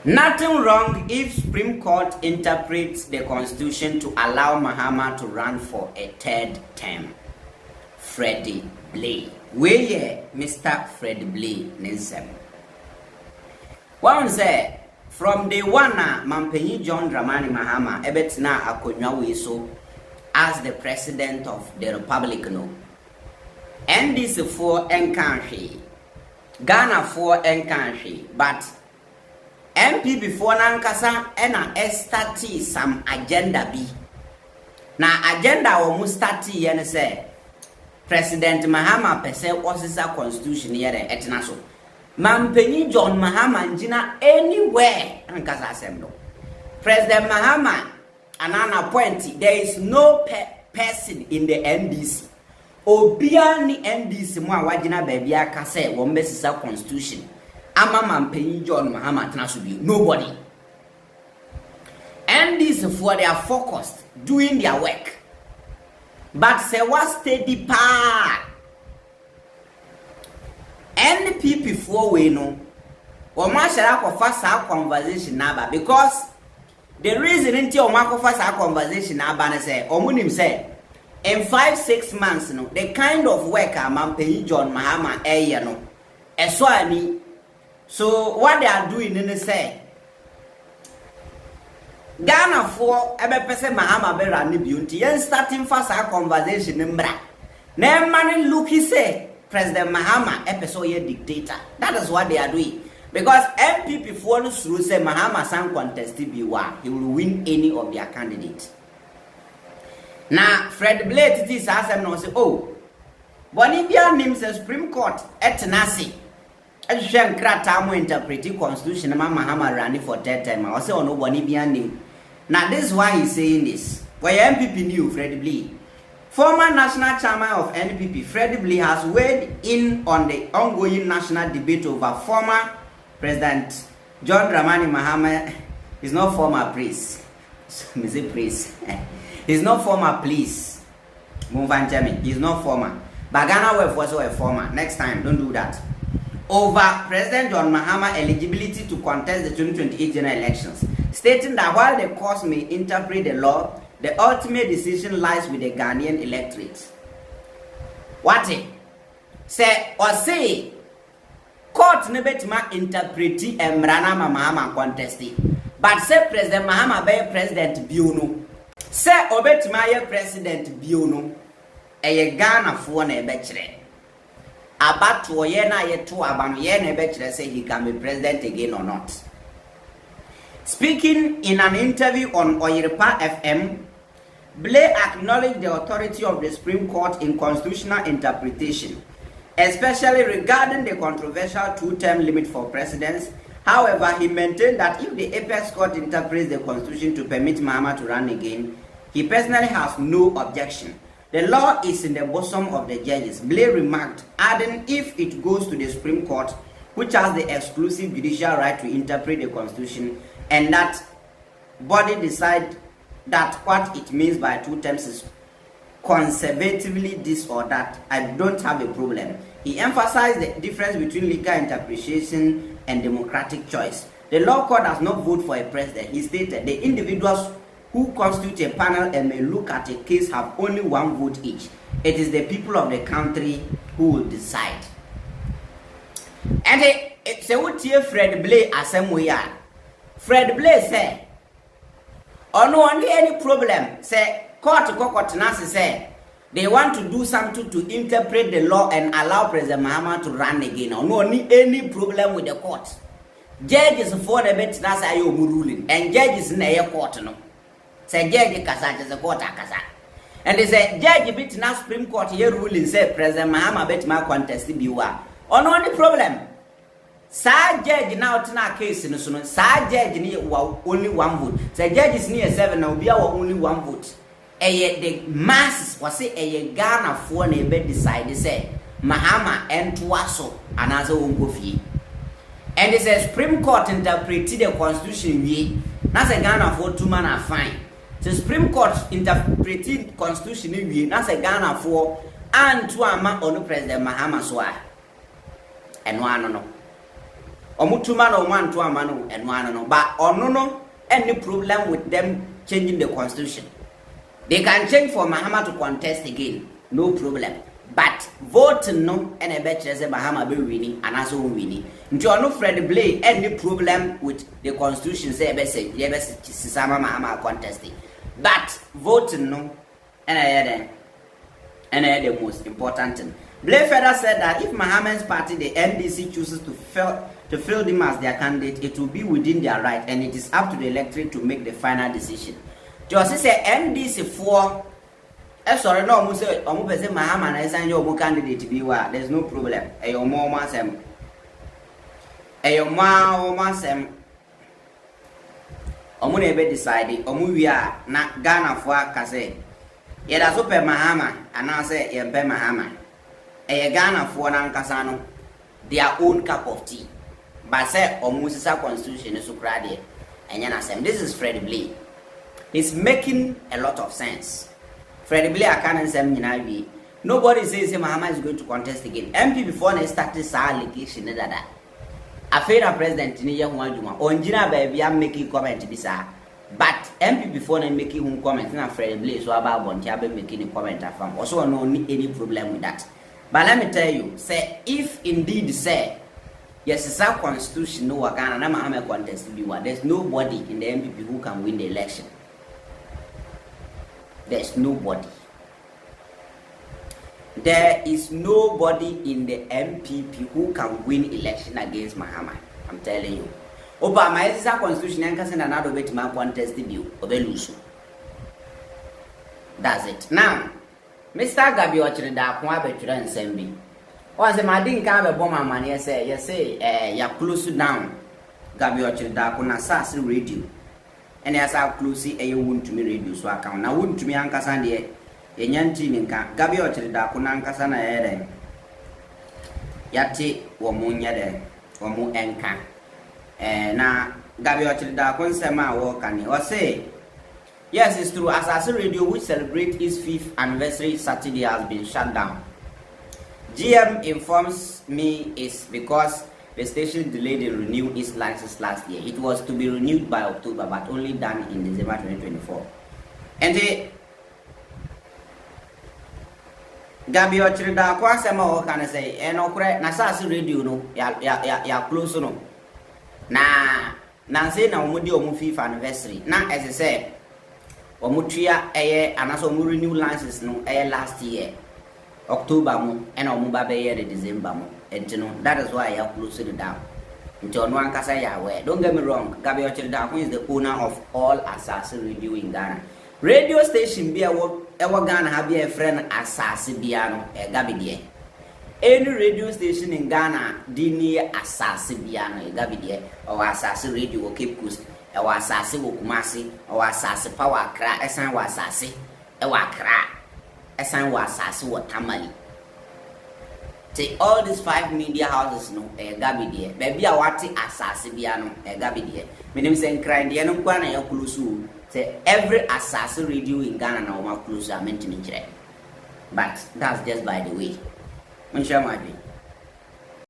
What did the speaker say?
Nothing wrong if Supreme Court interprets the Constitution to allow Mahama to run for a third term. Freddy Blay. Where Mr. Freddy Blay Ninsem. One say from day one Mampenyi John Dramani Mahama ebetina akonwa we so as the president of the republic no. NDC for enkanhwe. Ghana for enkanhwe, but NPP for nankasa ena estati some agenda bi. Na agenda wo mu stati ye ne say President Mahama pese osisa constitution yere etina so. Mampenyi John Mahama njina anywhere ankasa assemble. President Mahama anana point there is no person in the NDC. Obia ni NDC mu a wagina baby aka say wo mbesisa constitution. Ama Mampenyi John Mahama tena so bi nobody. NDC for they are focused doing their work. But say what steady pa NPP for we no o ma shara ko fa conversation naba because the reason nti o ma ko fa conversation naba na say o munim say in 5-6 months no the kind of work Mampenyi John Mahama no eso ani. So what they are doing in the say Ghana for ebe pese Mahama be rani biunti yen starting fast a conversation mbra na man look he say President Mahama episode ye dictator. That is what they are doing because NPP for no through say Mahama san contest biwa he will win any of their candidates. Now Freddy Blay titi sa asem no say oh boni bia nim say Supreme Court etenase ehwe nkrata mo interpret constitution na Mahama rani for third time I say ono boni bia nim. Now this is why he's saying this. Where NPP knew Freddy Blay. Former national chairman of NPP, Freddy Blay has weighed in on the ongoing national debate over former President John Dramani Mahama. He's not former priest. He's not former, please. He's not former. But Ghana was also a former. Next time, don't do that. Over President John Mahama eligibility to contest the 2028 general elections, stating that while the courts may interpret the law, the ultimate decision lies with the Ghanaian electorate. What it? Say or say court nebetima interpreti emrana Mahama contesti. But say President Mahama be President Biono. Say obetima ye President Biono. Eye Ghana for na ebechre. Abato ye na ye to abam ye na ebechre say he can be president again or not. Speaking in an interview on Eyɛka FM, Blay acknowledged the authority of the Supreme Court in constitutional interpretation, especially regarding the controversial 2-term limit for presidents. However, he maintained that if the Apex Court interprets the Constitution to permit Mahama to run again, he personally has no objection. The law is in the bosom of the judges, Blay remarked, adding if it goes to the Supreme Court, which has the exclusive judicial right to interpret the Constitution, and that body decide that what it means by 2 terms is conservatively this or that, I don't have a problem. He emphasized the difference between legal interpretation and democratic choice. The law court does not vote for a president. He stated the individuals who constitute a panel and may look at a case have only 1 vote each. It is the people of the country who will decide. And say what here Freddy Blay asem we are. Freddy Blay say no only any problem say court nasi say they want to do something to interpret the law and allow President Mahama to run again. No only any problem with the court. Judges for the bet nasi ayo ruling and judges in the court no. Say judge kasa just court kasa. And they say judge bit na Supreme Court here ruling say President Mahama bet ma contest biwa. No only problem. Sa judge now tina case no so no sa judge ni only 1 vote. Say judge is near 7 now be only 1 vote. The masses was say Ghana for na be decide say Mahama entwaso anazo wongo. And they say Supreme Court interpreted the Constitution we na say Ghana for 2 man are fine. The Supreme Court interpreted Constitution we na say Ghana for and to ama on President Mahama so and one no. Omutuma no man to amano and one no, but no any problem with them changing the constitution. They can change for Mahama to contest again, no problem. But vote no, and I bet you say Mahama be winning and also winning. Until no Freddy Blay any problem with the constitution say Sisama Mahama contesting. But vote no, and I had the most important thing. Blay further said that if Mahama's party, the NDC, chooses to fill them as their candidate, it will be within their right, and it is up to the electorate to make the final decision. Just say NDC for sorry, no, almost say Mahama and I sign your candidate to be what. There's no problem. Ayo mama sem. Ayo mama sem. Omu nebe decide. Omu wia na Ghana for kase. Yeda so pe Mahama and I say ye pe Mahama. Ayo Ghana for na nkasano their own cup of tea. But say omu sisa constitution is so crowded. And yana sem. This is Freddy Blay. It's making a lot of sense. Freddy Blay can't say nobody says Mahama is going to contest again. NPP before they started this allegation that afraid of president Tinubu Juma onjina baby I'm making comment this but NPP before they making him comment na Freddy Blay so about Bontia be making a comment from also no any problem with that. But let me tell you, say if indeed say yes, it's our constitution no Ghana na Mahama contest be one. There's nobody in the NPP who can win the election. There's nobody. There is nobody in the NPP who can win election against Mahama. I'm telling you. Obama is a constitution and can another way to my contest view of a lose. That's it. Now, Mr. Gabi Ochirida Kwabe and Sembi. Once a madin can have a bomber man, yes, ya close down. Gabi Ochirida Kunasas radio. And as I close a wound to me radio so I can now wound to me Uncle Sandy a yantin in Gabi Ochirida Kunanka Sana Eden Yati or Munya de or Mu Enka. Now Gabi Ochirida Kunsema walk and or say, yes, it's true. Assassin Radio, which celebrates its 5th anniversary Saturday, has been shut down. GM informs me it's because the station delayed and renewed its license last year. It was to be renewed by October, but only done in December 2024. And the Gabi Ochirida Kwasema can say, and okre Nasasi radio no ya close no. Na say na omudi omu 5th anniversary. Now as I said, omutria and also renew license no last year. October mo and omuba be year December mo. And you know, that is why I have closed it down. Until no one can say, don't get me wrong, Gabi Ochirida is the owner of all Assassin Radio in Ghana. Radio station be a Ghana have a friend Assassin Biano, a Gabi. Any radio station in Ghana, Dini Assassin Biano, a Gabi, or Assassin Radio or Cape Coast, or Assassin Kumasi, or Assassin Power Cra, a sign was Assassin, a Wakra, a sign was Assassin or Tamale. Say all these 5 media houses no Gabi dear. Baby I want assassin biano Gabi dear. Meaning saying crying dear no kwana ya kulusu. Say every assassin radio in Ghana na uma kulusu are meant to be. But that's just by the way. Munshamaji.